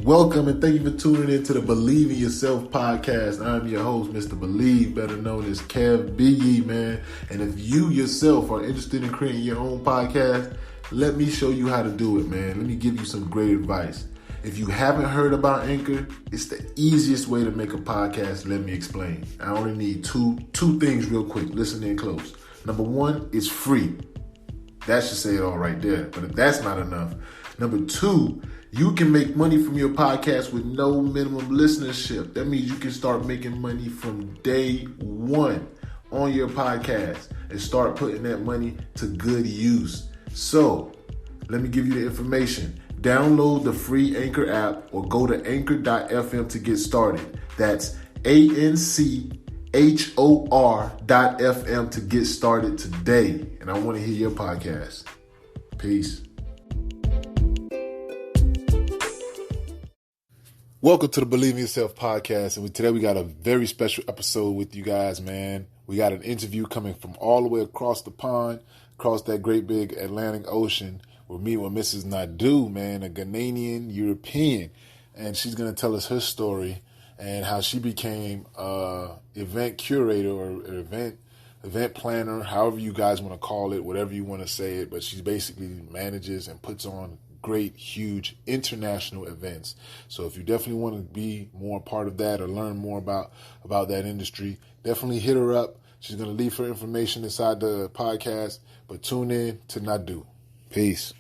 Welcome and thank you for tuning in to the Believe in Yourself podcast. I'm your host, Mr. Believe, better known as kevbiyi, man. And if you yourself are interested in creating your own podcast, let me show you how to do it, man. Let me give you some great advice. If you haven't heard about Anchor, it's the easiest way to make a podcast. Let me explain. I only need two things real quick. Listen in close. Number one, it's free. That should say it all right there. But if that's not enough, number two, you can make money from your podcast with no minimum listenership. That means you can start making money from day one on your podcast and start putting that money to good use. So, let me give you the information. Download the free Anchor app or go to anchor.fm to get started. That's ANCHOR.FM to get started today. And I want to hear your podcast. Peace. Welcome to the Believe in Yourself podcast. And today we got a very special episode with you guys, man. We got an interview coming from all the way across the pond, across that great big Atlantic Ocean. We're meeting with Mrs. Nadu, man, a Ghanaian European. And she's going to tell us her story and how she became an event curator or event planner, however you guys want to call it, whatever you want to say it. But she basically manages and puts on great, huge international events. So if you definitely want to be more a part of that or learn more about that industry, definitely hit her up. She's going to leave her information inside the podcast, but tune in to Nadu. Peace.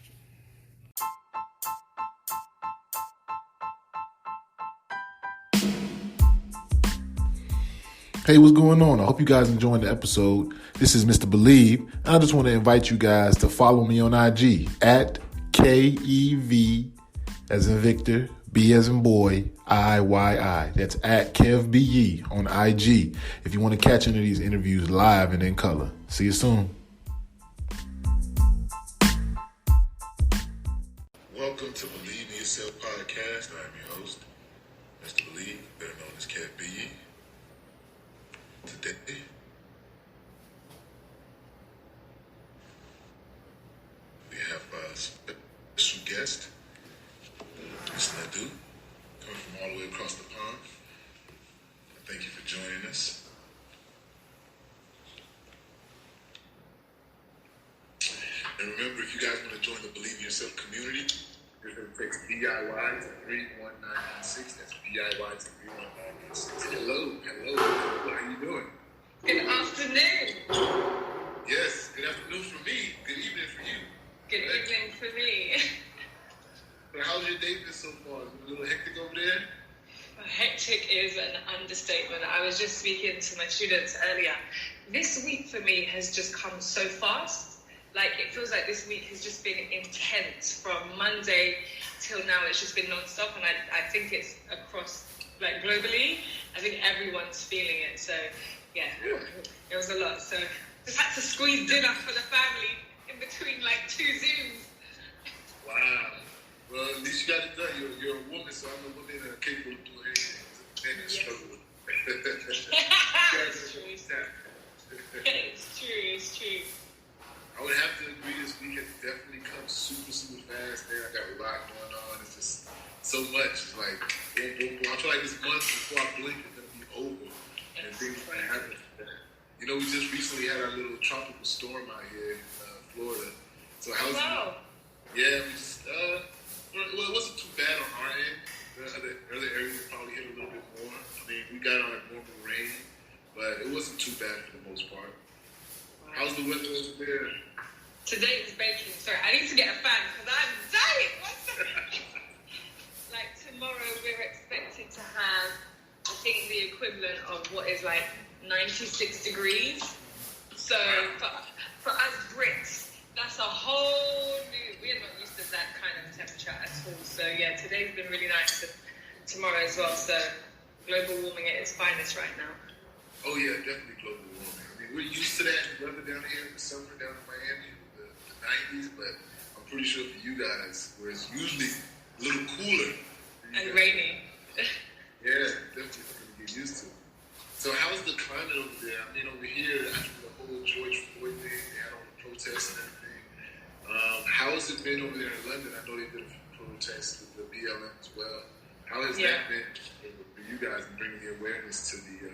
Hey, what's going on? I hope you guys enjoying the episode. This is Mr. Believe, and I just want to invite you guys to follow me on IG at KEV as in Victor, B as in boy, IYI. That's at kevbiyi on IG if you want to catch any of these interviews live and in color. See you soon. Welcome to Believe in Yourself podcast. I'm your host, Mr. Believe, better known as kevbiyi. Today, we have a special guest, Ms. Nadu, coming from all the way across the pond. Thank you for joining us. And remember, if you guys want to join the Believe in Yourself community, you're going to text BIY to 31996. That's BIY to 31996. Hello. How are you doing? Good afternoon. Yes, good afternoon for me. Good evening for you. Good evening for me. So how's your day been so far? Is it a little hectic over there? Hectic is an understatement. I was just speaking to my students earlier. This week for me has just come so fast. Like, it feels like this week has just been intense. From Monday till now, it's just been non-stop. And I think it's across, like, globally. I think everyone's feeling it. So, yeah, it was a lot. So, just had to squeeze dinner for the family in between, like, 2 Zooms. Wow. Well, at least you got it done. You're a woman, so I know women are capable of doing anything. Men Yes. struggle with It's true. I would have to agree this week has definitely come super, super fast. Man, I got a lot going on. It's just so much. It's like, boom, boom, boom. I feel like this month before I blink it's going to be over. And things might happen. You know, we just recently had our little tropical storm out here in Florida. So how's Wow. Yeah, we just, well, it wasn't too bad on our end. The other areas probably hit a little bit more. I mean, we got on like normal rain, but it wasn't too bad for the most part. How's the weather over there? Today is baking. Sorry, I need to get a fan because I'm dying. Like, tomorrow we're expected to have, I think, the equivalent of what is like 96 degrees. So for us Brits, that's a whole new, we're not used to that kind of temperature at all. So yeah, today's been really nice and tomorrow as well. So global warming at its finest right now. Oh yeah, definitely global warming. I mean, we're used to that weather down here in the summer down in Miami, the 90s, but I'm pretty sure for you guys, where it's usually a little cooler. And rainy. Yeah, definitely something to get used to. So how's the climate over there? I mean, over here, after the whole George Floyd thing, they had all the protests and everything. How has it been over there in London? I know they did a few protests with the BLM as well. How has that been for you guys in bringing the awareness to the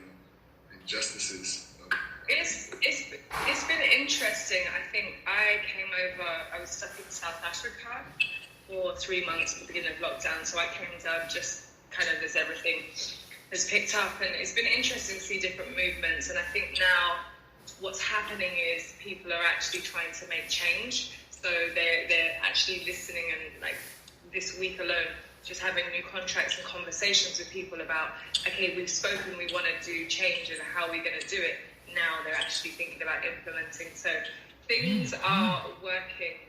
injustices? It's been interesting. I think I came over. I was stuck in South Africa for 3 months at the beginning of lockdown, so I came down just kind of as everything has picked up, and it's been interesting to see different movements. And I think now what's happening is people are actually trying to make change. So they're actually listening, and like this week alone, just having new contracts and conversations with people about, okay, we've spoken, we want to do change, and how are we going to do it? Now they're actually thinking about implementing. So things are working.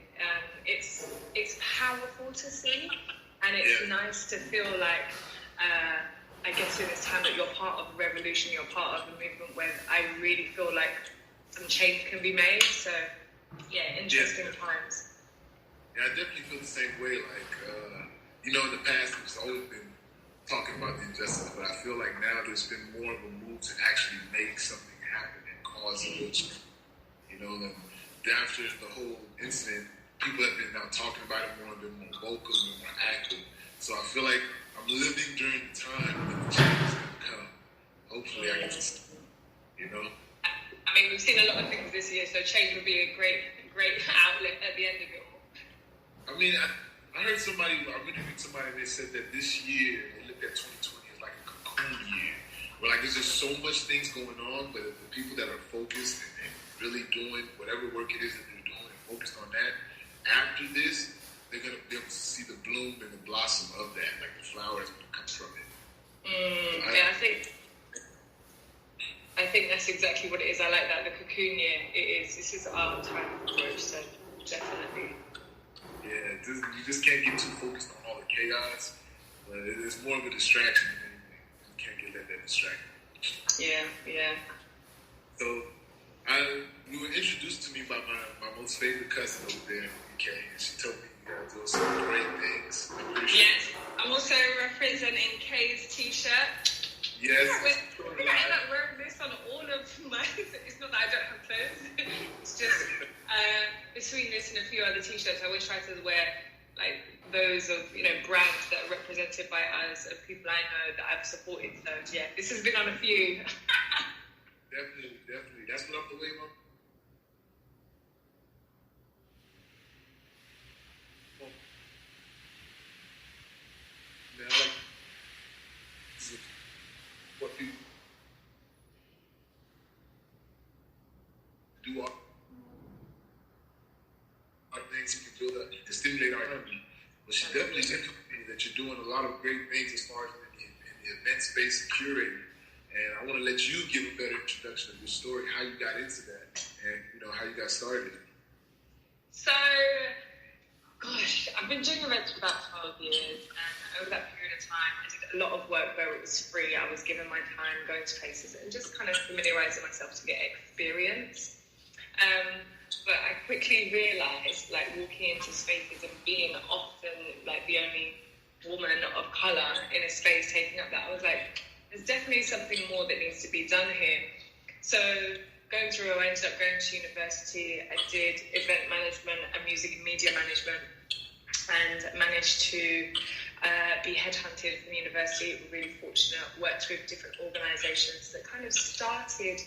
It's powerful to see, and it's nice to feel like, I guess in this time that you're part of a revolution, you're part of a movement where I really feel like some change can be made. So interesting times. Yeah, I definitely feel the same way. Like, in the past, it's always been talking about the injustice, but I feel like now there's been more of a move to actually make something happen and cause a real change. After the whole incident, people have been now talking about it more, been more vocal, and more active. So I feel like I'm living during the time when the change is going to come. Hopefully, I get to see, I mean, we've seen a lot of things this year, so change would be a great outlet at the end of it all. I mean, I heard somebody, I really heard somebody, and they said that this year, they looked at 2020 as like a cocoon year, where like there's just so much things going on, but the people that are focused and really doing whatever work it is that they're doing and focused on that, after this, they're going to be able to see the bloom and the blossom of that, like the flowers that comes from it. I think that's exactly what it is. I like that, the cocoon year. This is our time of growth, so definitely. Yeah, you just can't get too focused on all the chaos, but it's more of a distraction than anything. You can't let that distract you. Yeah. So, you were introduced to me by my most favorite cousin over there in the UK, and she told me you guys do some great things. Yes, I'm also representing Kay's t-shirt. Yes. I end up wearing this on all of my... It's not that I don't have clothes. It's just between this and a few other t-shirts, I always try to wear like those of brands that are represented by us, of people I know that I've supported. So yeah, this has been on a few. Definitely. That's what I'm the way, Mom. What people do are things you can build up to stimulate our economy. But she definitely said to me that you're doing a lot of great things as far as in the event space and curating. And I want to let you give a better introduction of your story, how you got into that, and how you got started. So, gosh, I've been doing events for about 12 years, and over that period of time, I did a lot of work where it was free. I was giving my time, going to places, and just kind of familiarizing myself to get experience. But I quickly realized, like, walking into spaces and being often, like, the only woman of color in a space taking up that, I was like, there's definitely something more that needs to be done here. So going through, I ended up going to university. I did event management and music and media management, and managed to be headhunted from the university. Really fortunate, worked with different organizations that kind of started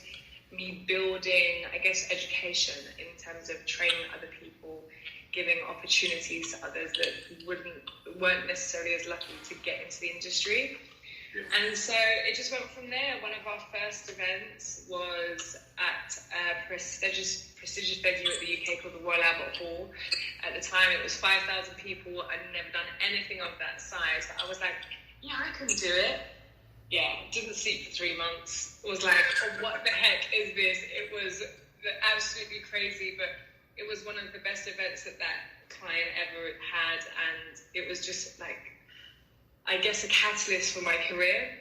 me building, I guess, education in terms of training other people, giving opportunities to others that weren't necessarily as lucky to get into the industry. And so it just went from there. One of our first events was at a prestigious venue at the UK called the Royal Albert Hall. At the time, it was 5,000 people. I'd never done anything of that size. But I was like, yeah, I can do it. Yeah, didn't sleep for 3 months. Was like, oh, what the heck is this? It was absolutely crazy, but it was one of the best events that client ever had. And it was just like, I guess, a catalyst for my career.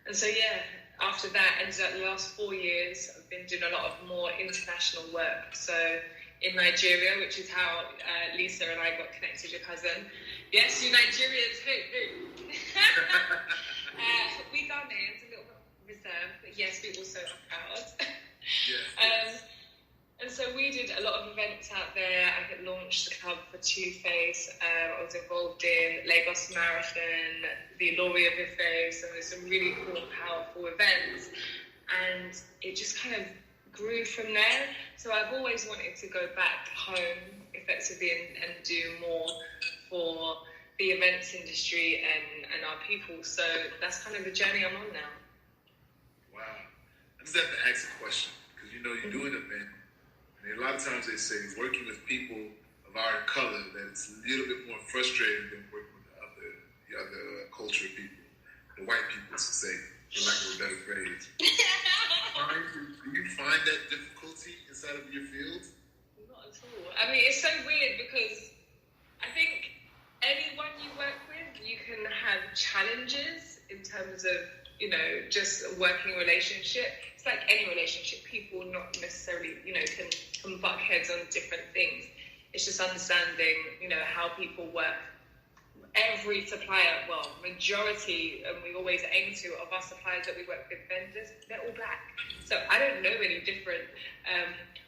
And so, yeah, after that, ended up the last 4 years, I've been doing a lot of more international work. So in Nigeria, which is how Lisa and I got connected, your cousin. Yes, you Nigerians, who? We Ghanaians, a little bit reserved, but yes, we also are proud. And so we did a lot of events out there. I had launched the club for Two Face. I was involved in Lagos Marathon, the Lauria Buffet. So there's some really cool, powerful events. And it just kind of grew from there. So I've always wanted to go back home effectively and do more for the events industry and our people. So that's kind of the journey I'm on now. Wow. I just have to ask a question, because you do an event, and a lot of times they say working with people of our color that it's a little bit more frustrating than working with the other culture people, the white people, to say, for lack of a better phrase. Do you find that difficulty inside of your field? Not at all. I mean, it's so weird because I think anyone you work with, you can have challenges in terms of, just a working relationship. It's like any relationship. People not necessarily, can butt heads on different things. It's just understanding, how people work. Every supplier, majority, and we always aim to, of our suppliers that we work with, vendors, they're all black. So I don't know any different.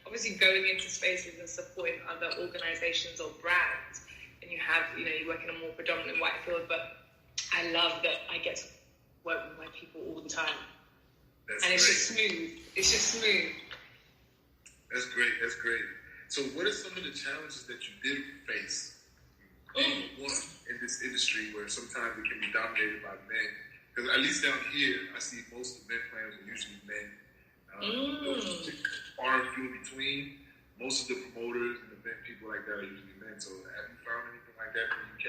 Obviously, going into spaces and supporting other organizations or brands, and you have, you work in a more predominantly white field, but I love that I get to work with white people all the time. That's and it's great. just smooth. It's just smooth. That's great. That's great. So what are some of the challenges that you did face in this industry where sometimes it can be dominated by men? Because at least down here, I see most event planners are usually men. Those far and few in between. Most of the promoters and event people like that are usually men. So have you found anything like that in the UK?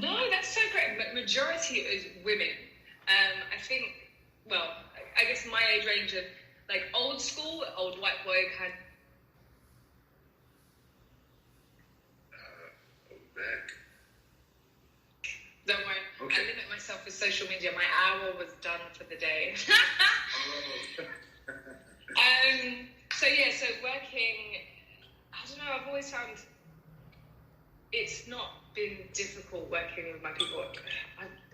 No, that's so great. But majority is women. I think, I guess my age range of like old school, old white boy kind. Back. Don't worry. Okay. I limit myself with social media. My hour was done for the day. So working, I don't know, I've always found it's not been difficult working with my people.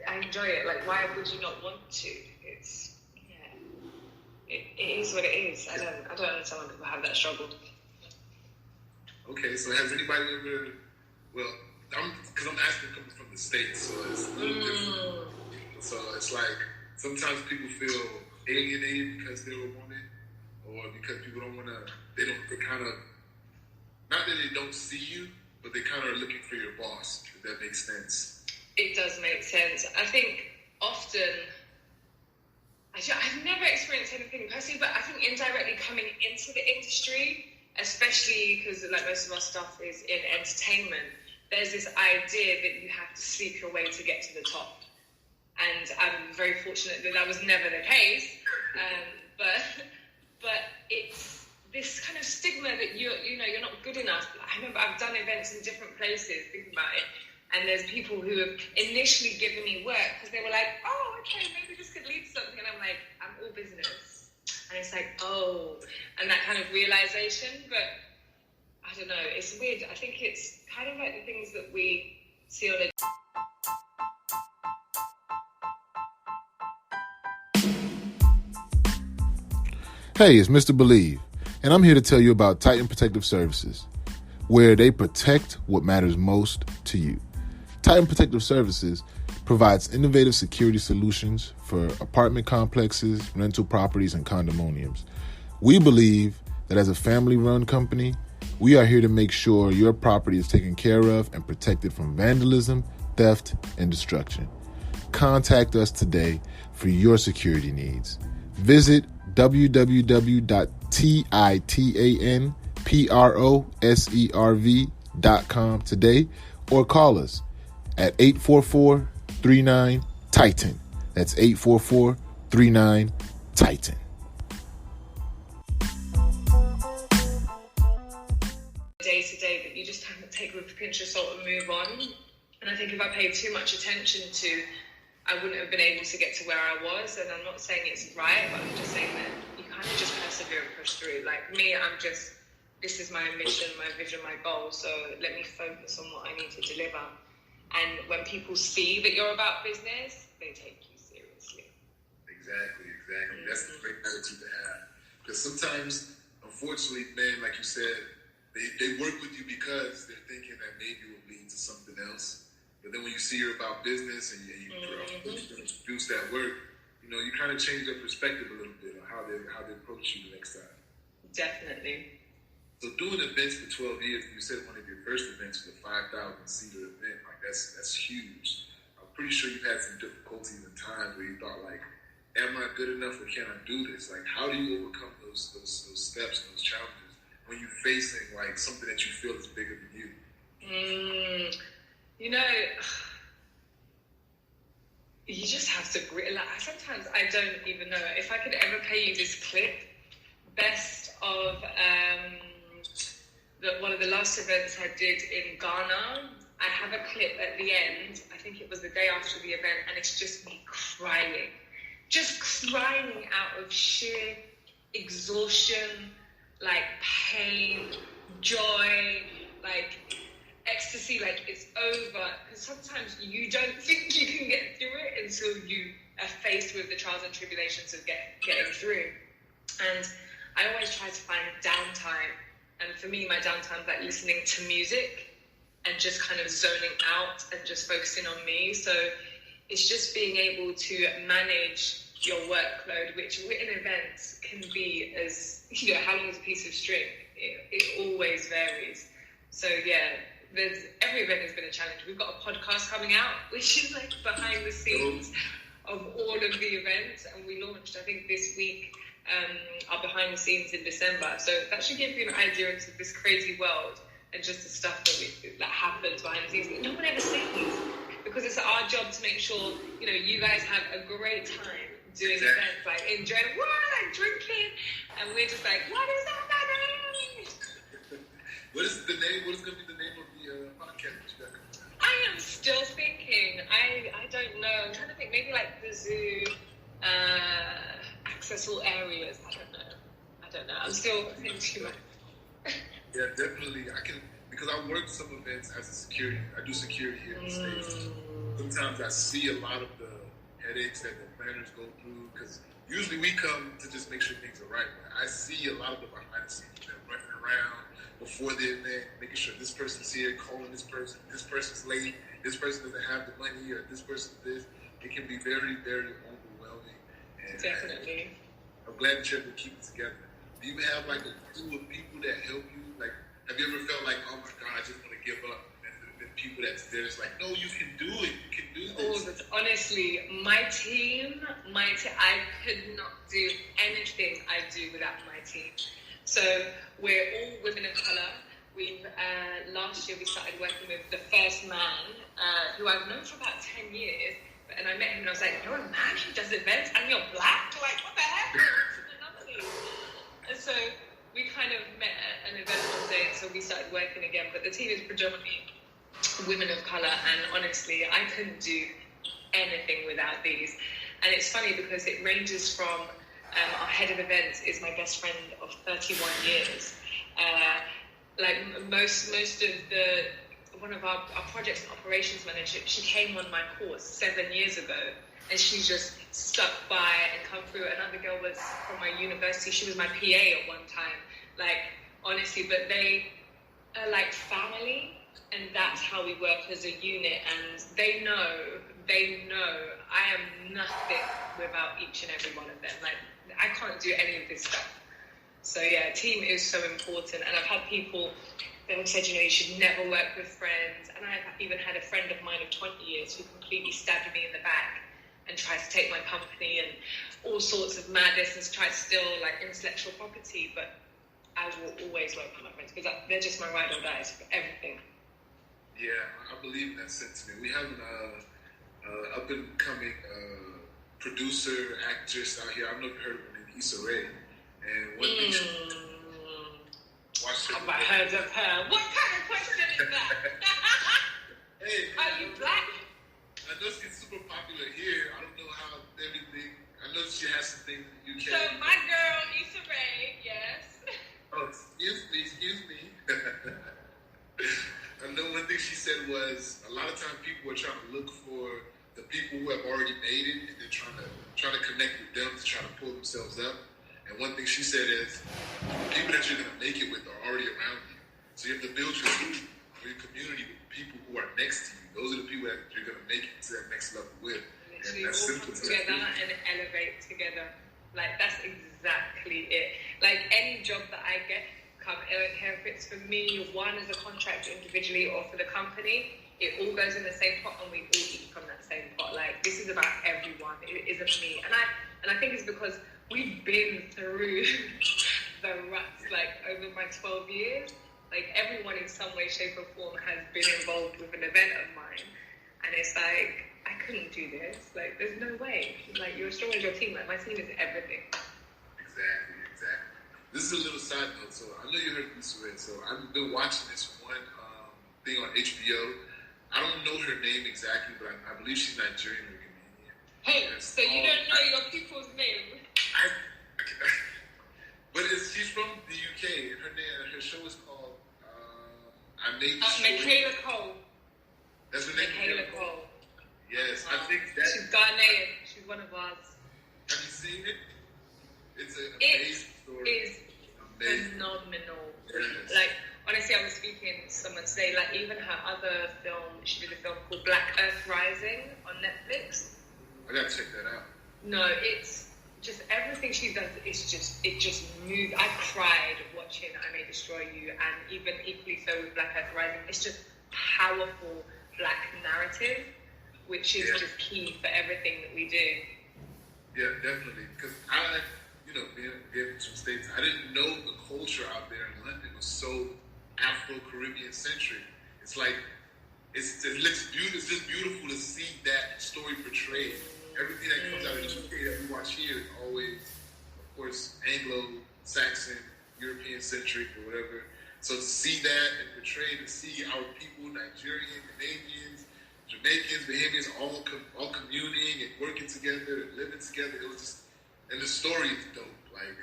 I enjoy it. Like, why would you not want to? It is what it is. I don't understand when people have that struggle. Okay, so has anybody ever, because I'm asking coming from the States, so it's a little different. So it's like, sometimes people feel alienated because they're a woman, or because people don't want to, they kind of, not that they don't see you, but they kind of are looking for your boss, if that makes sense. It does make sense. I think often, I've never experienced anything personally, but I think indirectly coming into the industry, especially because like most of our stuff is in entertainment, there's this idea that you have to sleep your way to get to the top. And I'm very fortunate that was never the case. But it's this kind of stigma that you're not good enough. I remember I've done events in different places, think about it, and there's people who have initially given me work because they were like, oh, okay, maybe this could lead to something. And I'm like, I'm all business. And it's like, oh, and that kind of realization. But I don't know, it's weird. I think it's kind of like the things that we see on a... Hey, it's Mr. Believe, and I'm here to tell you about Titan Protective Services, where they protect what matters most to you. Titan Protective Services provides innovative security solutions for apartment complexes, rental properties, and condominiums. We believe that as a family-run company, we are here to make sure your property is taken care of and protected from vandalism, theft, and destruction. Contact us today for your security needs. Visit www.titanproserv.com today or call us at 844-39-TITAN. That's 844-39-TITAN. Day to day that you just have to take with a pinch of salt and move on. And I think if I paid too much attention to, I wouldn't have been able to get to where I was. And I'm not saying it's right, but I'm just saying that you kind of just persevere and push through. Like me, this is my mission, my vision, my goal. So let me focus on what I need to deliver. And when people see that you're about business, they take you seriously. Exactly. That's a great attitude to have. Because sometimes, unfortunately, man, like you said, they work with you because they're thinking that maybe it will lead to something else. But then when you see you're about business and you produce that work, you know, you kind of change their perspective a little bit on how they approach you the next time. Definitely. So doing events for 12 years, you said one of your first events was a 5,000-seater event. Like that's huge. I'm pretty sure you've had some difficulties and times where you thought like, am I good enough or can I do this? Like, how do you overcome those steps and those challenges when you're facing like something that you feel is bigger than you? You know, you just have to like, sometimes I don't even know if I could ever play you this clip. Best of one of the last events I did in Ghana. I have a clip at the end. I think it was the day after the event, and it's just me crying. Just crying out of sheer exhaustion, like pain, joy, like ecstasy, like it's over. Because sometimes you don't think you can get through it until you are faced with the trials and tribulations of getting through. And I always try to find downtime. And for me, my downtime is like listening to music and just kind of zoning out and just focusing on me. So it's just being able to manage your workload, which in events can be as, you know, how long is a piece of string? It always varies. So yeah, every event has been a challenge. We've got a podcast coming out, which is like behind the scenes of all of the events. And we launched, I think this week, our behind the scenes in December. So that should give you an idea into this crazy world and just the stuff that happens behind the scenes that no one ever sees. Because it's our job to make sure, you know, you guys have a great time doing events, like enjoying, like drinking, and we're just like, what is happening? What is the name? What is going to be the name of the podcast that you got coming out? I am still thinking. I don't know. I'm trying to think. Maybe like the zoo, accessible areas. I don't know. I'm still thinking. Yeah, definitely. I can, because I work some events as a security. I do security here in the States. Sometimes I see a lot of the headaches that the planners go through, because usually we come to just make sure things are right. But I see a lot of the behind the scenes, they're running around before the event, making sure this person's here, calling this person's late, this person doesn't have the money, or this person's this. It can be very, very overwhelming. And definitely. I'm glad that you're able to keep it together. Do you have like a crew of people that help you? Like, have you ever felt like, oh my God, I just want to give up? And people that's there, it's like, no, you can do it. You can do this. Honestly, my team, I could not do anything I do without my team. So we're all women of color. We've last year we started working with the first man, who I've known for about 10 years. And I met him and I was like, you're a man who does events and you're black? Like, what the heck? And so we kind of met at an event one day, so we started working again. But the team is predominantly women of color, and honestly, I couldn't do anything without these. And it's funny because it ranges from our head of events is my best friend of 31 years. Like most of one of our projects and operations manager, she came on my course 7 years ago, and she's just stuck by and come through. Another girl was from my university. She was my PA at one time. Like, honestly, but they are like family, and that's how we work as a unit. And they know I am nothing without each and every one of them. Like, I can't do any of this stuff. So yeah, team is so important. And I've had people that have said, you know, you should never work with friends. And I've even had a friend of mine of 20 years who completely stabbed me in the back and tried to take my company and all sorts of madness and tried to steal like intellectual property. But I will always work with my friends because they're just my ride or dies for everything. Yeah, I believe in that sentiment. We have an up and coming producer, actress out here. I've never heard of her name, Issa Rae. And one thing have I heard of her? What kind of question is that? Hey, are you black? I know she's super popular here. I don't know how everything. I know she has some things in the UK. So my girl, Issa Rae, yes. Oh, excuse me. I know one thing she said was a lot of times people are trying to look for the people who have already made it, and they're trying to connect with them to try to pull themselves up. And one thing she said is, people that you're going to make it with are already around you. So you have to build your team or your community with people who are next to you. Those are the people that you're going to make it to that next level with. Literally and that's all come together and elevate together. Like, that's exactly it. Like, any job that I get, I don't care if it's for me, one as a contractor individually or for the company, it all goes in the same pot and we all eat from that same pot. Like, this is about everyone. It isn't me. And I think it's because we've been through the ruts, like, over my 12 years. Like, everyone in some way, shape, or form has been involved with an event of mine. And it's like, I couldn't do this. Like, there's no way. Like, you're as strong as your team. Like, my team is everything. Exactly. This is a little side note. So, I know you heard this already. So, I've been watching this one thing on HBO. I don't know her name exactly, but I believe she's Nigerian or Ghanaian. Hey, so you don't know your people's name? But she's from the UK, and her show is called I Made the Michaela Cole. That's her name. Michaela Cole. Yes, I think that. She's Ghanaian. She's one of ours. Have you seen it? It's an amazing story. It is phenomenal. Yes. Like, honestly, I was speaking to someone today, like, even her other film, she did a film called Black Earth Rising on Netflix. I gotta check that out. No, it's just everything she does is it just moved. I cried watching I May Destroy You, and even equally so with Black Earth Rising. It's just powerful black narrative, which is just key for everything that we do. Yeah, definitely. Because being from States, I didn't know the culture out there in London was so Afro-Caribbean centric. It's like, it looks beautiful. It's just beautiful to see that story portrayed. Everything that comes out of the UK that we watch here is always, of course, Anglo-Saxon, European-centric, or whatever. So to see that and portrayed, to see our people, Nigerians, Canadians, Jamaicans, Bahamians, all communing and working together and living together, it was just, and the story is dope. Like,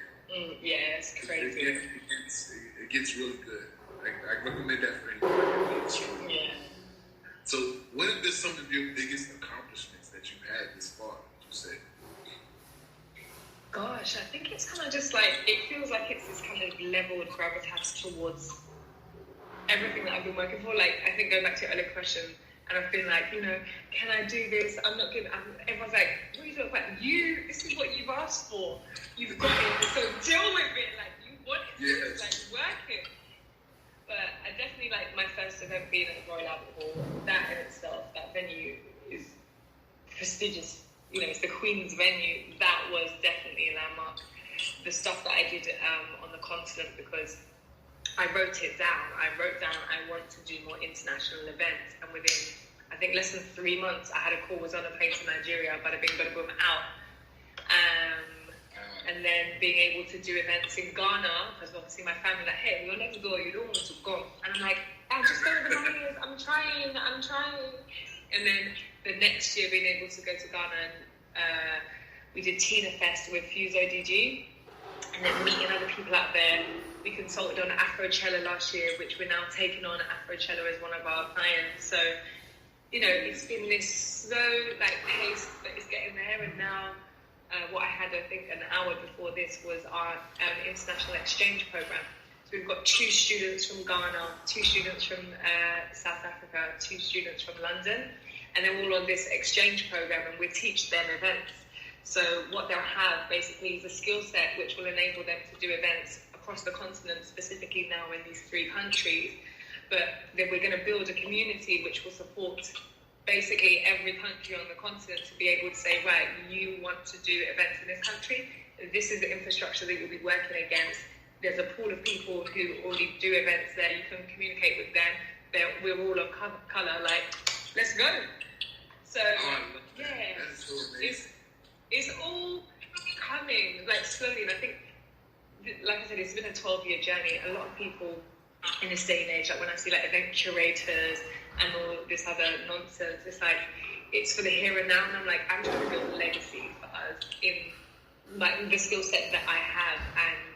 yeah, it's crazy. It gets really good. I recommend that for anybody. Yeah. So, what have been some of your biggest accomplishments that you've had this far, would you say? Gosh, I think it's kind of just like, it feels like it's this kind of leveled gravitas towards everything that I've been working for. Like, I think going back to your earlier question, and I've been like, can I do this? I'm not good. Everyone's like, what are you talking about? This is what you've asked for. You've got it. So deal with it. Like, you want it to like, work it. But I definitely like my first event being at the Royal Albert Hall. That in itself, that venue is prestigious. It's the Queen's venue. That was definitely a landmark. The stuff that I did on the continent, because I wrote it down. I wrote down I want to do more international events, and within, I think, less than 3 months, I had a call, was on a plane to Nigeria, bada bing, bada boom, out. And then being able to do events in Ghana, because obviously my family like, hey, you'll never go, you don't want to go. And I'm like, I'll just go with the money, I'm trying. And then the next year being able to go to Ghana, and we did Tina Fest with Fuse ODG, and then meeting other people out there. We consulted on Afrocello last year, which we're now taking on Afrocello as one of our clients. So, it's been this slow, pace, but it's getting there. And now, what I had, I think, an hour before this was our international exchange program. So we've got 2 students from Ghana, 2 students from South Africa, 2 students from London, and they're all on this exchange program, and we teach them events. So what they'll have basically is a skill set which will enable them to do events across the continent, specifically now in these 3 countries. But then we're going to build a community which will support basically every country on the continent to be able to say, right, you want to do events in this country, this is the infrastructure that you'll be working against. There's a pool of people who already do events there. You can communicate with them. We're all of colour. Like, let's go. So, it's all coming, slowly. And I think, like I said, it's been a 12-year journey. A lot of people in this day and age, when I see event curators and all this other nonsense, it's it's for the here and now. And I'm I'm trying to build a legacy for us in the skill set that I have. And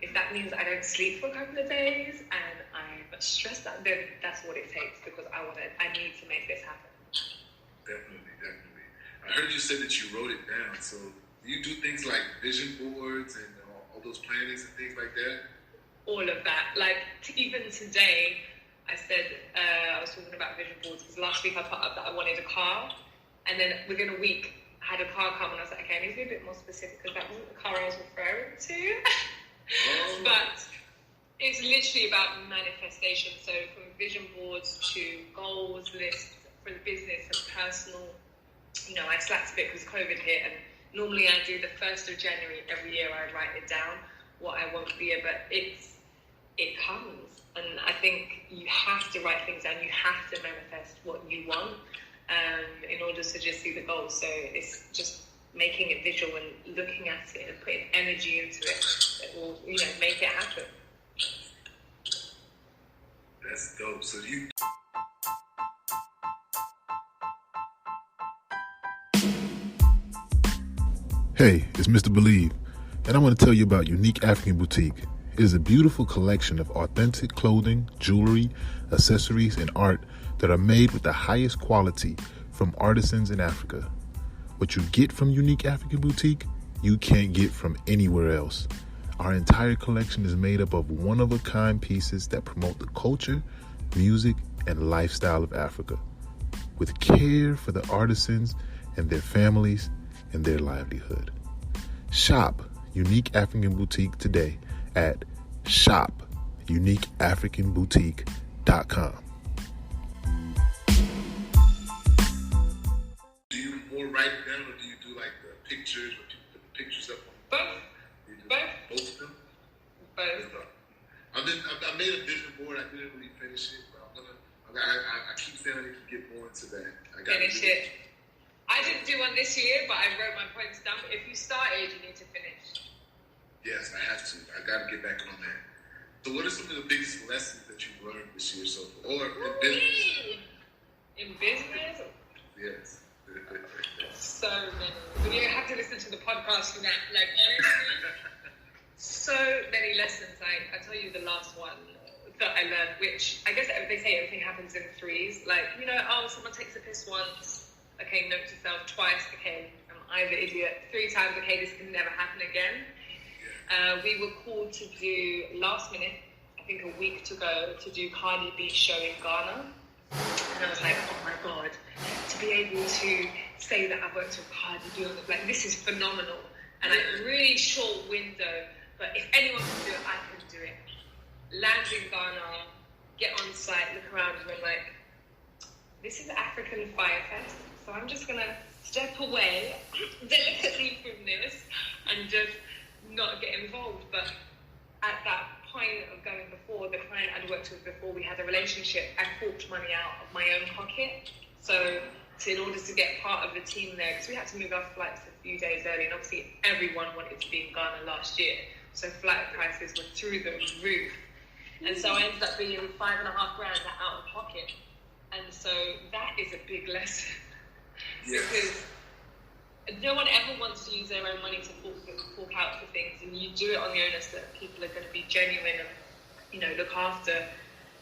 if that means I don't sleep for a couple of days and I'm stressed out, then that's what it takes, because I need to make this happen. Definitely. I heard you say that you wrote it down. So do you do things like vision boards and those plannings and things like that? All of that. Like, even today, I said, I was talking about vision boards because last week I put up that I wanted a car. And then within a week, I had a car come and I was like, okay, I need to be a bit more specific because that wasn't the car I was referring to. But it's literally about manifestation. So from vision boards to goals lists for the business and personal, I slacked a bit because COVID hit, and normally I do the 1st of January every year. I write it down what I want for the year, but it comes, and I think you have to write things down. You have to manifest what you want in order to just see the goals. So it's just making it visual and looking at it and putting energy into it that will make it happen. That's dope. So you. Hey, it's Mr. Believe, and I want to tell you about Unique African Boutique. It is a beautiful collection of authentic clothing, jewelry, accessories, and art that are made with the highest quality from artisans in Africa. What you get from Unique African Boutique, you can't get from anywhere else. Our entire collection is made up of one-of-a-kind pieces that promote the culture, music, and lifestyle of Africa, with care for the artisans and their families and their livelihood. Shop Unique African Boutique today at shopuniqueafricanboutique.com. Do you more write it down, or do you do like the pictures, or people put the pictures up on? Both. Both of them? Both. I made a vision board. I didn't really finish it, but I keep saying I need to get more into that. Finish it. I didn't do one this year, but I wrote my points down. But if you started, you need to finish. Yes, I have to. I got to get back on that. So what are some of the biggest lessons that you've learned this year so far? Or in business? In business? Yes. So many. But you have to listen to the podcast for that. Like, honestly, so many lessons. I tell you the last one that I learned, which I guess they say everything happens in threes. Like, someone takes a piss once. Okay, note to self. Twice. Okay, I'm the idiot. 3 times. Okay, this can never happen again. We were called to do last minute, I think a week to go, to do Cardi B's show in Ghana. And I was like, oh my God, to be able to say that I've worked with Cardi B, like, this is phenomenal. And a really short window, but if anyone can do it, I can do it. Land in Ghana, get on site, look around, and I'm like, this is African Fire Fest, so I'm just gonna step away delicately from this and just not get involved. But at that point of going before, the client I'd worked with before, we had a relationship, I forked money out of my own pocket. So in order to get part of the team there, because we had to move our flights a few days early, and obviously everyone wanted to be in Ghana last year, so flight prices were through the roof. And so I ended up being $5,500 out of pocket. And so that is a big lesson. Yes. Because no one ever wants to use their own money to fork out for things, and you do it on the onus that people are going to be genuine and, look after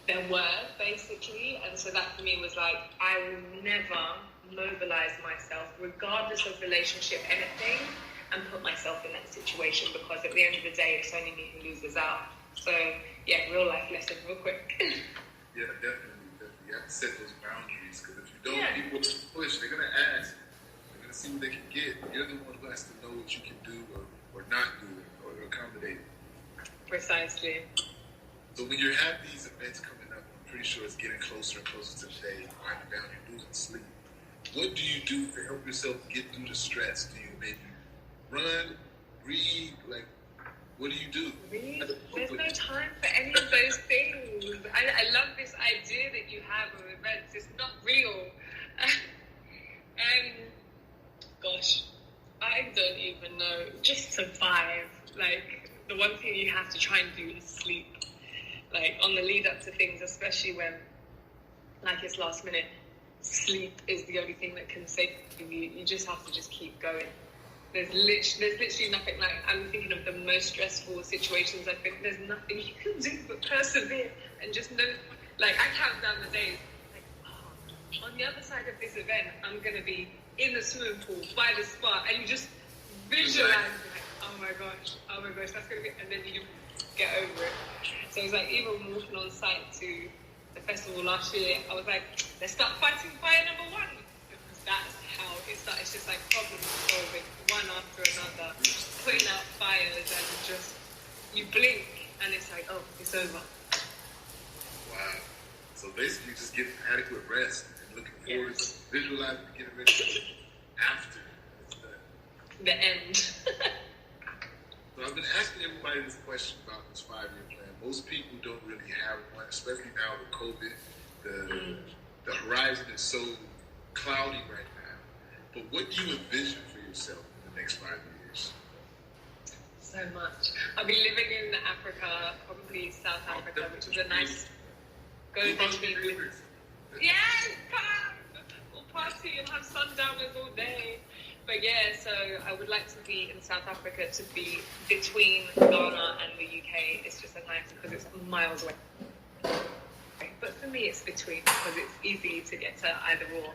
their worth, basically. And so that for me was like, I will never mobilize myself, regardless of relationship, anything, and put myself in that situation, because at the end of the day, it's only me who loses out. So, yeah, real life lesson, real quick. Yeah, definitely. You have to set those boundaries, because if you don't, people push. They're going to ask. They're going to see what they can get. You're the one who has to know what you can do or not do or accommodate. Precisely. So when you have these events coming up, I'm pretty sure it's getting closer and closer to the day, winding down, you're losing sleep. What do you do to help yourself get through the stress? Do you maybe run, read, what do you do? Read? There's no time for any of those things. I love this idea that you have of events. It's not real. Gosh, I don't even know. Just survive. The one thing you have to try and do is sleep. On the lead up to things, especially when, it's last minute, sleep is the only thing that can save you. You just have to just keep going. There's literally nothing. I'm thinking of the most stressful situations. I think there's nothing you can do but persevere and just know. I count down the days. On the other side of this event, I'm gonna be in the swimming pool by the spa, and you just visualize oh my gosh, that's gonna be, and then you get over it. So it's like even walking on site to the festival last year, I was like, let's start fighting fire number one, because that's how it starts. It's just like problem solving, one after another, putting out fires, and just you blink and it's like, oh, it's over. Wow. So basically just getting adequate rest and looking forward to visualizing and getting ready after the end. So I've been asking everybody this question about this 5-year plan. Most people don't really have one, especially now with COVID. The horizon is so cloudy right now. But what do you envision for yourself in the next 5 years? So much. I'll be living in Africa, probably South Africa, which is a nice go-between. Yes, come! We'll party and have sundowners all day. But yeah, so I would like to be in South Africa, to be between Ghana and the UK. It's just a nice, because it's miles away. But for me, it's between, because it's easy to get to either or.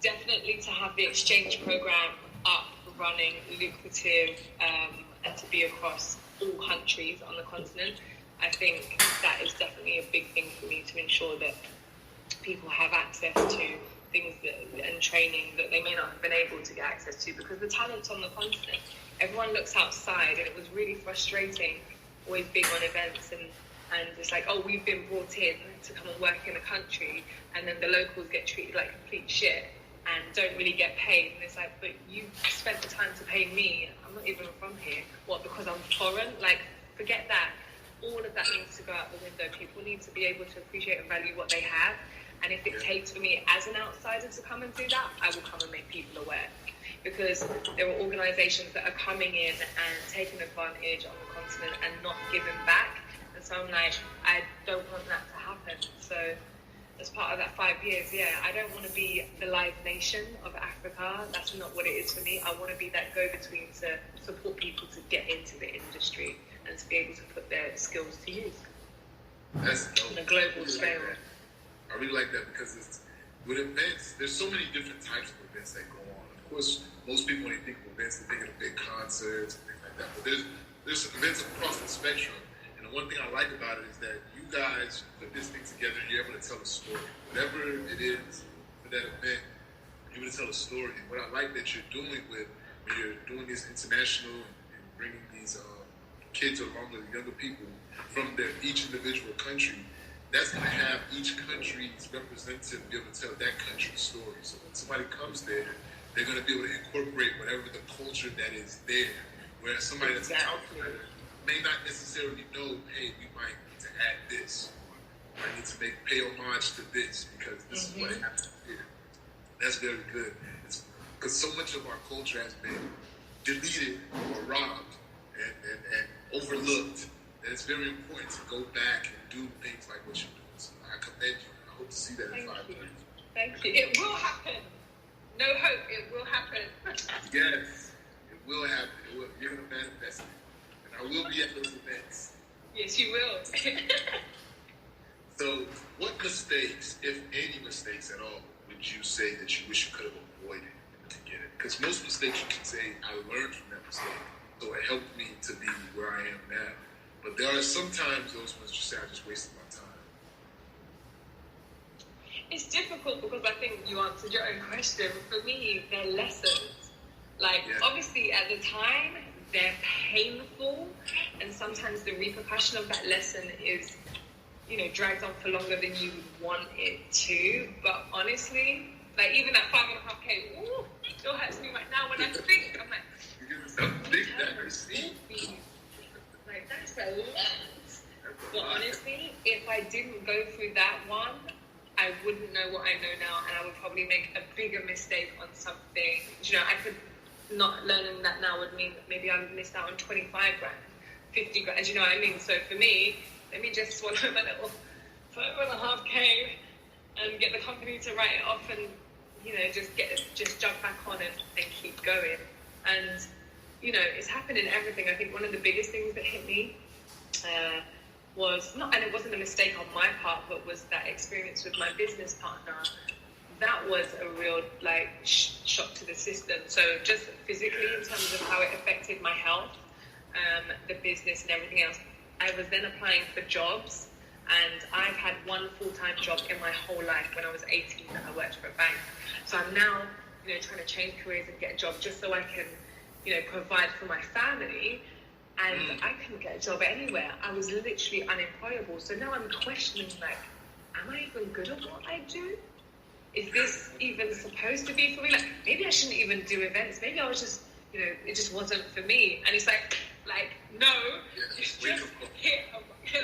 Definitely to have the exchange program up, running, lucrative, and to be across all countries on the continent. I think that is definitely a big thing for me, to ensure that people have access to things and training that they may not have been able to get access to, because the talent's on the continent. Everyone looks outside, and it was really frustrating, always being on events and it's like, oh, we've been brought in to come and work in a country, and then the locals get treated like complete shit and don't really get paid. And it's like, but you spent the time to pay me. I'm not even from here. What, because I'm foreign? Like, forget that. All of that needs to go out the window. People need to be able to appreciate and value what they have. And if it takes for me as an outsider to come and do that, I will come and make people aware. Because there are organisations that are coming in and taking advantage on the continent and not giving back. And so I'm like, I don't want that to happen. So as part of that 5 years, I don't want to be the Live Nation of Africa. That's not what it is for me. I want to be that go-between to support people to get into the industry and to be able to put their skills to use. That's dope. On a global scale. I really like that, because with events, there's so many different types of events that go on. Of course, most people, when they think of events, they think of big concerts and things like that. But there's events across the spectrum. And the one thing I like about it is that you guys put this thing together and you're able to tell a story. Whatever it is for that event, you're able to tell a story. And what I like that you're doing when you're doing this international and bringing these kids along with younger people from each individual country, that's going to have each country's representative be able to tell that country's story. So when somebody comes there, they're going to be able to incorporate whatever the culture that is there. Whereas somebody that's outsider may not necessarily know, hey, we might need to add this. Or I need to pay homage to this, because this is what happens here. That's very good. Because so much of our culture has been deleted or robbed and overlooked, that it's very important to go back and do things like what you're doing. So I commend you. I hope to see that in 5 years. Thank you. It will happen. No hope. It will happen. Yes, it will happen. You're going to manifest it. And I will be at those events. Yes, you will. So what mistakes, if any mistakes at all, would you say that you wish you could have avoided in the beginning? Because most mistakes you can say, I learned from that mistake, so it helped me to be where I am now. But there are sometimes those ones you say, I just wasted my time. It's difficult, because I think you answered your own question. For me, they're lessons. Like, obviously, at the time, they're painful, and sometimes the repercussion of that lesson is, dragged on for longer than you would want it to. But honestly, like, even at 5.5K, ooh, it still hurts me right now when I think. I'm like, like, that's a lot. But honestly, if I didn't go through that one, I wouldn't know what I know now, and I would probably make a bigger mistake on something. I could not learning that now would mean that maybe I would missed out on 25 grand, 50 grand. You know what I mean? So for me, let me just swallow my little 5.5K and get the company to write it off, and just jump back on and keep going. And it's happened in everything. I think one of the biggest things that hit me was and it wasn't a mistake on my part, but was that experience with my business partner that was a real like shock to the system. So just physically in terms of how it affected my health, the business and everything else. I was then applying for jobs, and I've had one full-time job in my whole life. When I was 18, I worked for a bank. So I'm now, trying to change careers and get a job just so I can, provide for my family. And I couldn't get a job anywhere. I was literally unemployable. So now I'm questioning, like, am I even good at what I do? Is this even supposed to be for me? Like, maybe I shouldn't even do events. Maybe I was just, it just wasn't for me. And it's like no, it's just hit,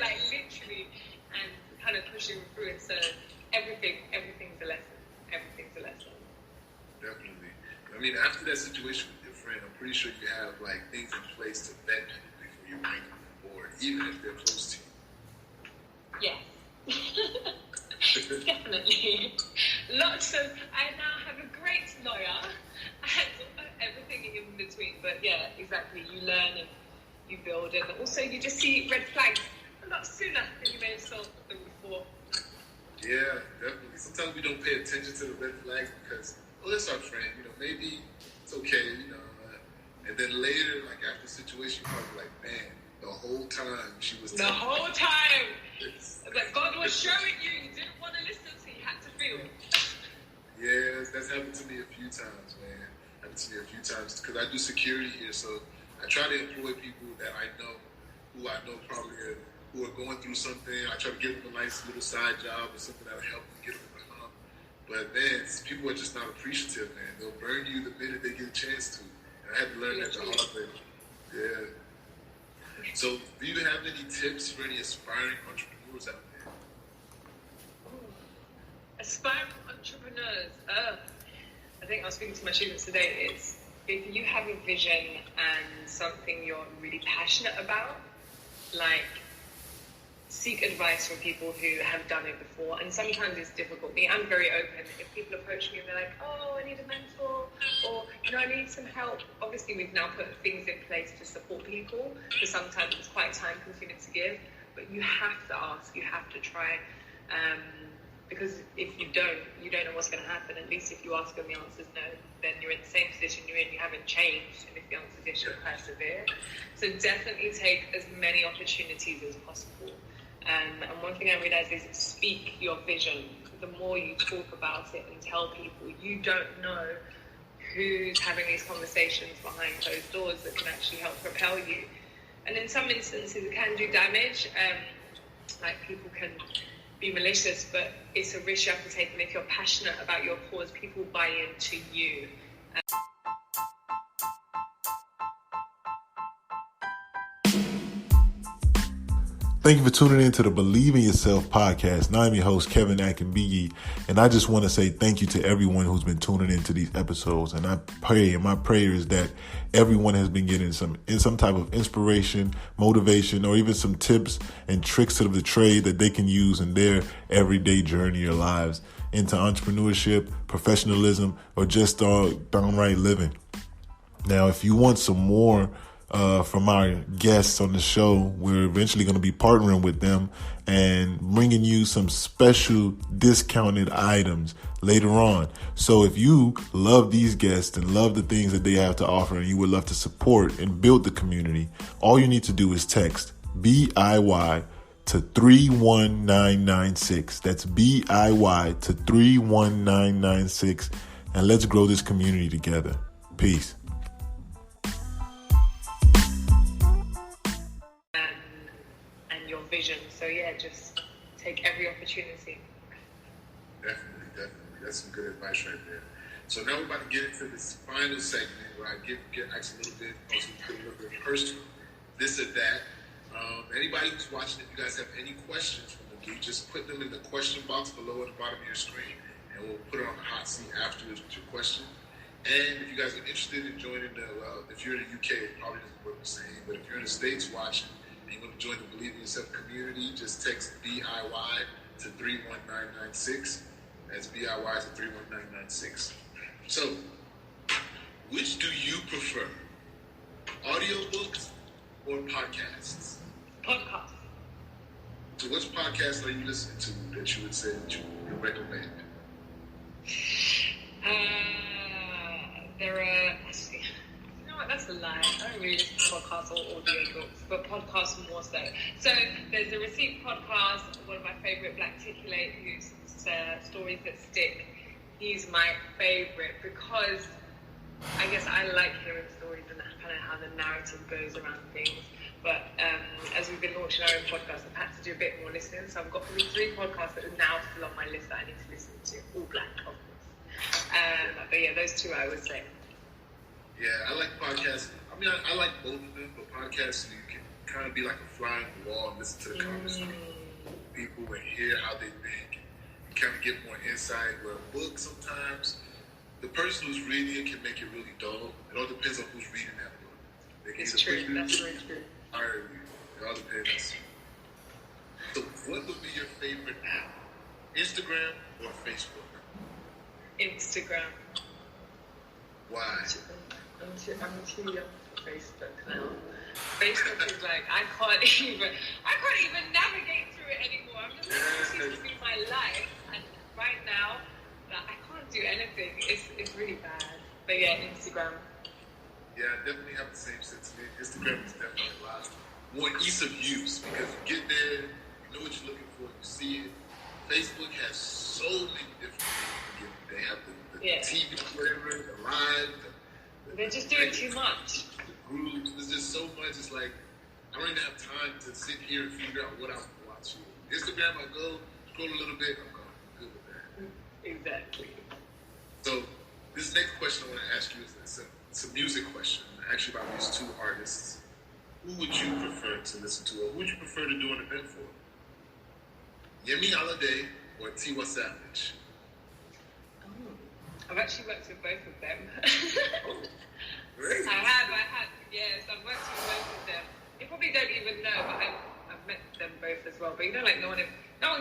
like literally, and kind of pushing through it. So everything's a lesson. Everything's a lesson. Definitely. I mean, after that situation with your friend, I'm pretty sure you have like things in place to vet people before you bring them on board, even if they're close to you. Yes. Definitely. Lots of, I now have a great lawyer and everything in between. But yeah, exactly. You learn and you build, and also you just see red flags a lot sooner than you may have saw them before. Yeah, definitely. Sometimes we don't pay attention to the red flags because, oh, that's our friend, maybe it's okay, and then later, like after the situation, you're probably like, man, the whole time she was the whole time. Like God was showing you didn't want to listen, so you had to feel it. Yeah, that's happened to me a few times, man. Happened to me a few times because I do security here, so I try to employ people that I know, who I know probably who are going through something. I try to give them a nice little side job or something that'll help them get them in the hump. But man, people are just not appreciative, man. They'll burn you the minute they get a chance to. And I had to learn that the hard way. Yeah. So, do you have any tips for any aspiring entrepreneurs out there? Aspiring entrepreneurs. I think I was speaking to my students today. It's if you have a vision and something you're really passionate about, like seek advice from people who have done it before. And sometimes it's difficult. I'm very open. If people approach me and they're like, oh, I need a mentor, or I need some help. Obviously, we've now put things in place to support people, because sometimes it's quite time consuming to give. But you have to ask. You have to try. Because if you don't know what's going to happen. At least if you ask and the answer's no, then you're in the same position you're in. You haven't changed. And if the answer is you'll persevere. So definitely take as many opportunities as possible. And one thing I realized is speak your vision. The more you talk about it and tell people, you don't know who's having these conversations behind closed doors that can actually help propel you. And in some instances, it can do damage. Like people can be malicious, but it's a risk you have to take. And if you're passionate about your cause, people buy into you. Thank you for tuning in to the Believe in Yourself podcast. Now I'm your host, kevbiyi, and I just want to say thank you to everyone who's been tuning into these episodes. And I pray, and my prayer is that everyone has been getting some type of inspiration, motivation, or even some tips and tricks of the trade that they can use in their everyday journey or lives into entrepreneurship, professionalism, or just downright living. Now, if you want some more from our guests on the show, we're eventually going to be partnering with them and bringing you some special discounted items later on. So if you love these guests and love the things that they have to offer and you would love to support and build the community, all you need to do is text BIY to 31996. That's BIY to 31996. And let's grow this community together. Peace. Vision. So yeah, just take every opportunity. Definitely. That's some good advice right there. So now we're about to get into this final segment where I ask a little bit, also a little bit personal, this or that. Anybody who's watching, if you guys have any questions from the dude, just put them in the question box below at the bottom of your screen, and we'll put it on the hot seat afterwards with your question. And if you guys are interested in joining if you're in the UK, it probably doesn't work the same, but if you're in the States watching, and you want to join the Believe in Yourself community, just text BIY to 31996. That's BIY to 31996. So, which do you prefer? Audiobooks or podcasts? Podcast. So which podcast are you listening to that you would say that you would recommend? There are, actually, you know what, that's a lie. I don't really listen to podcasts or audio books, but podcasts more so. So there's the Receipt podcast, one of my favourite, Blackticulate, whose Stories That Stick. He's my favourite because I guess I like hearing stories and kind of how the narrative goes around things. But as we've been launching our own podcast, I've had to do a bit more listening. So I've got probably 3 podcasts that are now still on my list that I need to listen to, all black, of course. But yeah, those 2 I would say. Yeah, I like podcasts. I mean, I like both of them, but podcasts, you can kind of be like a fly on the wall and listen to the conversation of people and hear how they think and kind of get more insight. Where a book, sometimes, the person who's reading it can make it really dull. It all depends on who's reading that book. It's true, that's very true. It all depends. So what would be your favorite app? Instagram or Facebook? Instagram. Why? I'm too young for Facebook now. Facebook is like, I can't even navigate through it anymore. I'm just like, this used to be my life, and right now, I can't do anything. It's really bad. But yeah, Instagram. Yeah, I definitely have the same sentiment. Instagram is definitely a lot more ease of use because you get there, you know what you're looking for, you see it. Facebook has so many different things. They have the TV, whatever, the live. They're just doing too much. The groups, there's just so much. It's like, I don't even have time to sit here and figure out what I'm watching. Instagram, I go, scroll a little bit, I'm gone. I'm good with that. Exactly. So, this next question I want to ask you is it's a music question. Actually, about these 2 artists. Who would you prefer to listen to, or who would you prefer to do an event for? Yemi Alade or Tiwa Savage? I've actually worked with both of them. Oh, great. I have, yes, I've worked with both of them. You probably don't even know, but I've met them both as well. But you know, like, no one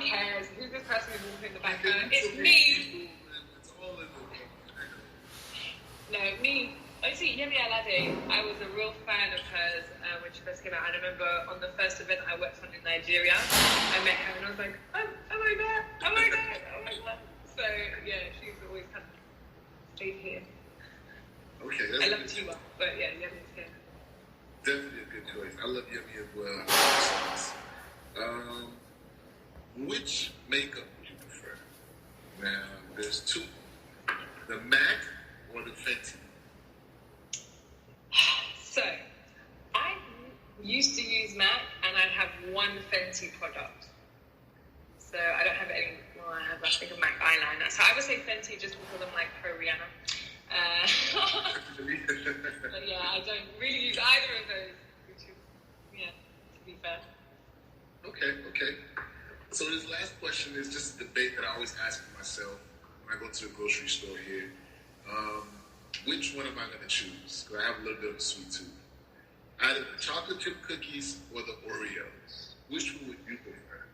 cares. Who's this person who's walking in the back? It's me. It's all in the No, me. Honestly, Yemi Alade, I was a real fan of hers when she first came out. I remember on the first event I worked on in Nigeria, I met her and I was like, oh my god. So, yeah, she's always kind of stayed here. Okay, I love Tiwa, but yeah, Yemi's here. Definitely a good choice. I love Yemi as well. Which makeup would you prefer? Now, there's 2. The MAC or the Fenty? So, I used to use MAC and I have one Fenty product. So I don't have any, well, I have, I think, a MAC eyeliner. So I would say Fenty just because I'm like pro-Rihanna. But yeah, I don't really use either of those, which is, yeah, to be fair. Okay. So this last question is just a debate that I always ask myself when I go to the grocery store here. Which one am I going to choose? Because I have a little bit of a sweet tooth. Either the chocolate chip cookies or the Oreos. Which one would you prefer?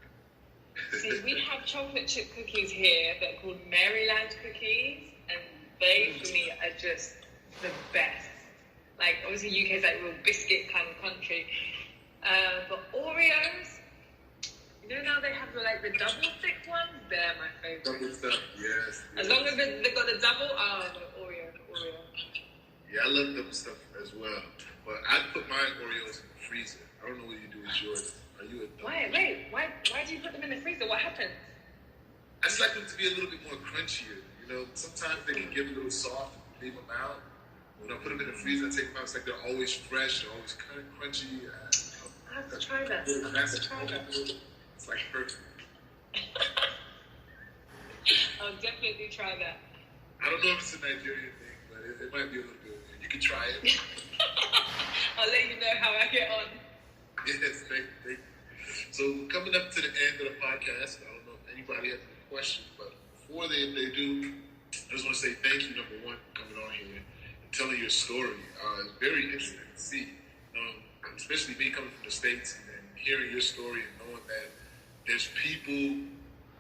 See, we have chocolate chip cookies here that are called Maryland cookies, and they, for me, are just the best. Like, obviously, UK is like a real biscuit kind of country. But Oreos, you know now they have the double thick ones? They're my favorite. Double stuff, yes. As long as they've got the double, the Oreo. Yeah, I love double stuff as well. But I put my Oreos in the freezer. I don't know what you do with yours. Are you a double? Why do you put them in the freezer? What happens? I just like them to be a little bit more crunchier. You know, sometimes they can get a little soft and leave them out. When I put them in the freezer, I take them out. It's like they're always fresh, they're always kind of crunchy. I have to try that. It's like perfect. I'll definitely try that. I don't know if it's a Nigerian thing, but it might be a little bit weird. You can try it. I'll let you know how I get on. Yes, thank you. So coming up to the end of the podcast, I don't know if anybody has any questions, but before they do, I just want to say thank you, number one, for coming on here and telling your story. It's very interesting to see, especially me coming from the States and hearing your story and knowing that there's people,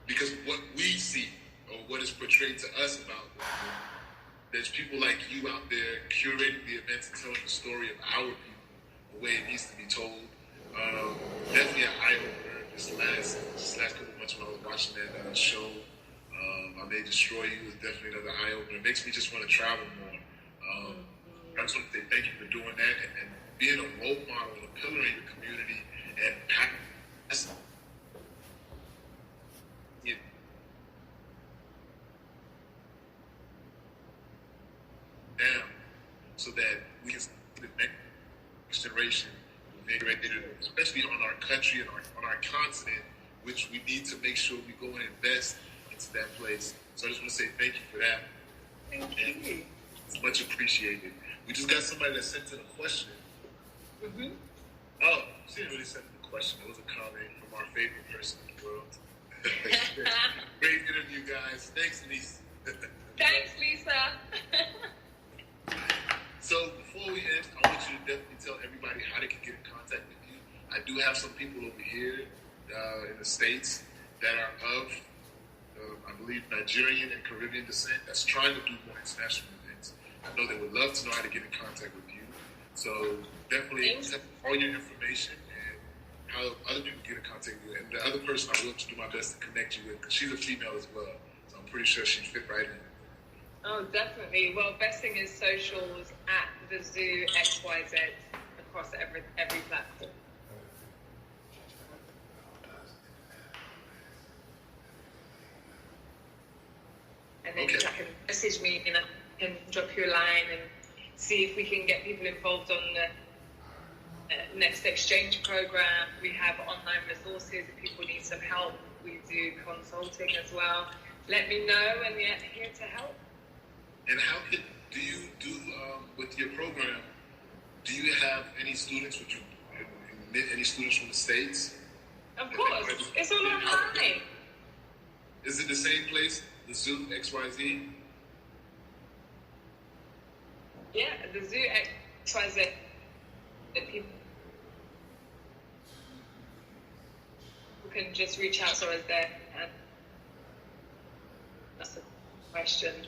because what we see or what is portrayed to us about them, there's people like you out there curating the events and telling the story of our people the way it needs to be told. Definitely an eye-opener this last couple of months when I was watching that show. I May Destroy You is definitely another eye opener. It makes me just want to travel more. I just want to say thank you for doing that and being a role model and a pillar in your community and passing it down so that we can see the next generation, especially on our country and on our continent, which we need to make sure we go and invest into that place. So I just want to say thank you for that. Thank you. It's much appreciated. We just got somebody that sent in a question. Mm-hmm. Oh, she didn't really send in a question. It was a comment from our favorite person in the world. Great interview, guys. Thanks, Lisa. Thanks, Lisa. So before we end, I want you to definitely tell everybody how they can get in contact with you. I do have some people over here in the States that are of, I believe, Nigerian and Caribbean descent that's trying to do more international events. I know they would love to know how to get in contact with you. So definitely send all your information and how other people get in contact with you. And the other person I will do my best to connect you with, because she's a female as well. So I'm pretty sure she'd fit right in. Oh, definitely. Well, best thing is socials at the Zoo XYZ across every platform. And then you can message me and I can drop you a line and see if we can get people involved on the next exchange program. We have online resources if people need some help. We do consulting as well. Let me know, and we're here to help. And how do you do with your program? Do you have any students with you? Any students from the States? Of course, it's all online. Is it the same place, the Zoo XYZ? Yeah, the Zoo XYZ. People can just reach out to us there and ask a question.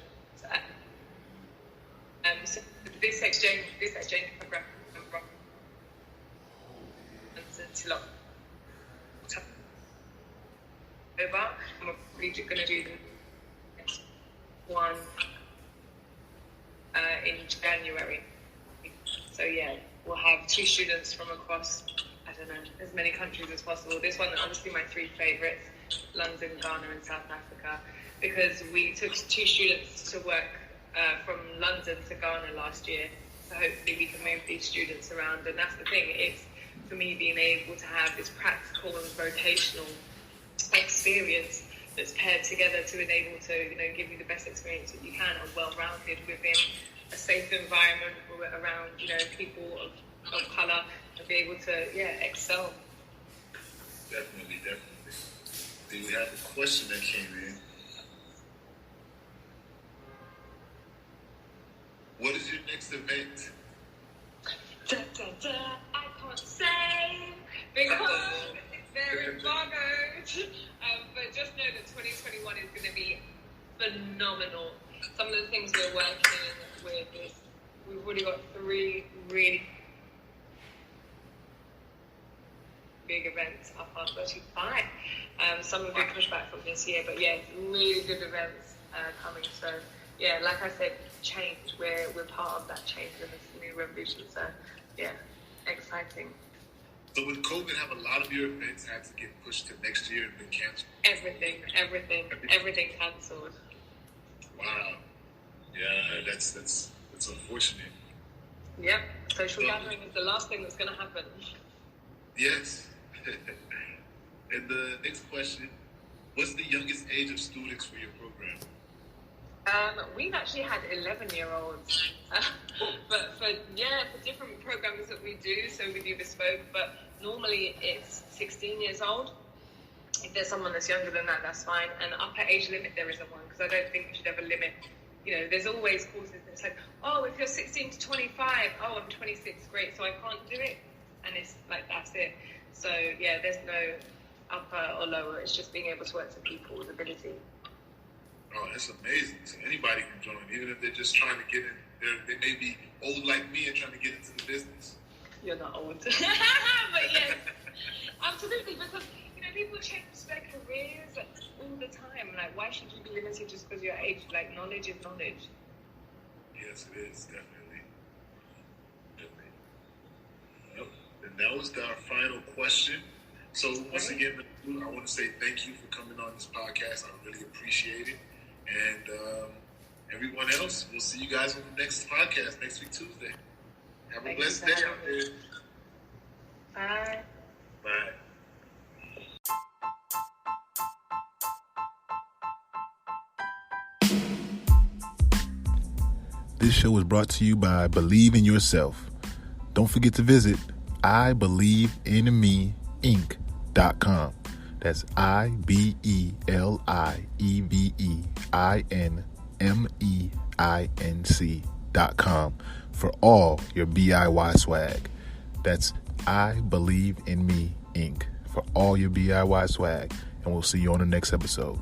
So this exchange program until October, and we're probably going to do the next one in January. So yeah, we'll have 2 students from across, I don't know, as many countries as possible. This one, obviously my 3 favorites, London, Ghana and South Africa, because we took 2 students to work from London to Ghana last year. So hopefully we can move these students around. And that's the thing, it's for me being able to have this practical and vocational experience that's paired together to enable to, give you the best experience that you can and well-rounded within a safe environment around, people of colour and be able to, excel. Definitely. Do we have a question that came in? What is your next event? I can't say because they're embargoed. But just know that 2021 is going to be phenomenal. Some of the things we're working with is we've already got 3 really big events up our 35. Some have been pushed back from this year, but really good events coming. So like I said, change. We're part of that change in this new revolution. So exciting. So with COVID, have a lot of your events had to get pushed to next year and been canceled? Everything cancelled. Wow. Yeah, that's unfortunate. Yep. Social gathering is the last thing that's going to happen. Yes. And the next question, what's the youngest age of students for your program? We've actually had 11-year-olds, but for different programs that we do, so we do bespoke, but normally it's 16 years old. If there's someone that's younger than that, that's fine. And upper age limit, there isn't one, because I don't think we should ever limit. There's always courses that's like, oh, if you're 16 to 25, oh, I'm 26, great, so I can't do it. And it's like, that's it. So, there's no upper or lower. It's just being able to work with people with ability. Oh, that's amazing. So anybody can join, even if they're just trying to get in. They may be old like me and trying to get into the business. You're not old. But yes, absolutely. Because, people change their careers all the time. Like, why should you be limited just because you're age? Like, knowledge is knowledge. Yes, it is, definitely. Yep. And that was our final question. So once again, I want to say thank you for coming on this podcast. I really appreciate it. And everyone else, we'll see you guys on the next podcast next week, Tuesday. Have a blessed day out there. Bye. Bye. This show is brought to you by Believe in Yourself. Don't forget to visit IBelieveInMeInc.com. That's IBelieveInMeInc.com for all your BIY swag. That's I Believe in Me Inc. for all your BIY swag. And we'll see you on the next episode.